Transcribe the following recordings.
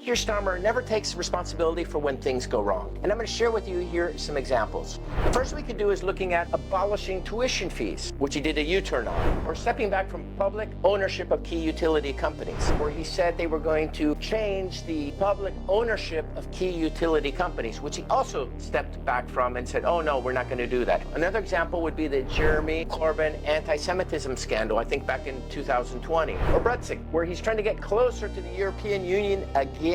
Keir Starmer never takes responsibility for when things go wrong. And I'm going to share with you here some examples. The first we could do is looking at abolishing tuition fees, which he did a U-turn on, or stepping back from public ownership of key utility companies, where he said they were going to change the public ownership of key utility companies, which he also stepped back from and said, oh no, we're not going to do that. Another example would be the Jeremy Corbyn anti-Semitism scandal, I think back in 2020, or Brexit, where he's trying to get closer to the European Union again,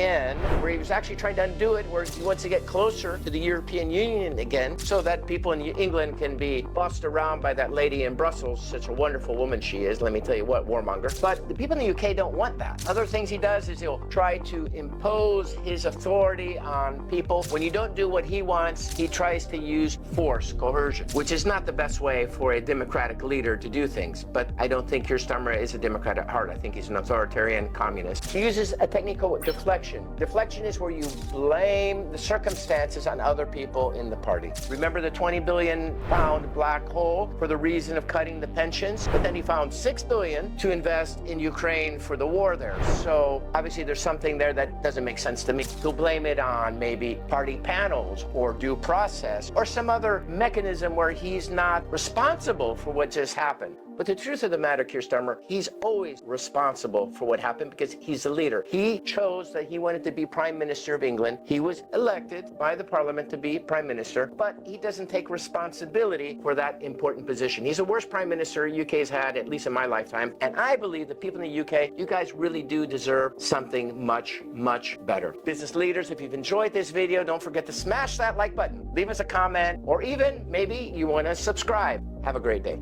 where he was actually trying to undo it, where he wants to get closer to the European Union again, so that people in England can be bossed around by that lady in Brussels. Such a wonderful woman she is, let me tell you what, warmonger. But the people in the UK don't want that. Other things he does is he'll try to impose his authority on people. When you don't do what he wants, he tries to use force, coercion, which is not the best way for a democratic leader to do things. But I don't think Keir Starmer is a Democrat at heart. I think he's an authoritarian communist. He uses a technique called deflection. Deflection is where you blame the circumstances on other people in the party. Remember the 20 billion pound black hole for the reason of cutting the pensions? But then he found 6 billion to invest in Ukraine for the war there. So obviously there's something there that doesn't make sense to me. He'll blame it on maybe party panels or due process or some other mechanism where he's not responsible for what just happened. But the truth of the matter, Keir Starmer, he's always responsible for what happened because he's the leader. He chose that he wanted to be Prime Minister of England. He was elected by the Parliament to be Prime Minister, but he doesn't take responsibility for that important position. He's the worst Prime Minister UK's had, at least in my lifetime. And I believe the people in the UK, you guys really do deserve something much, much better. Business leaders, if you've enjoyed this video, don't forget to smash that like button. Leave us a comment, or even maybe you want to subscribe. Have a great day.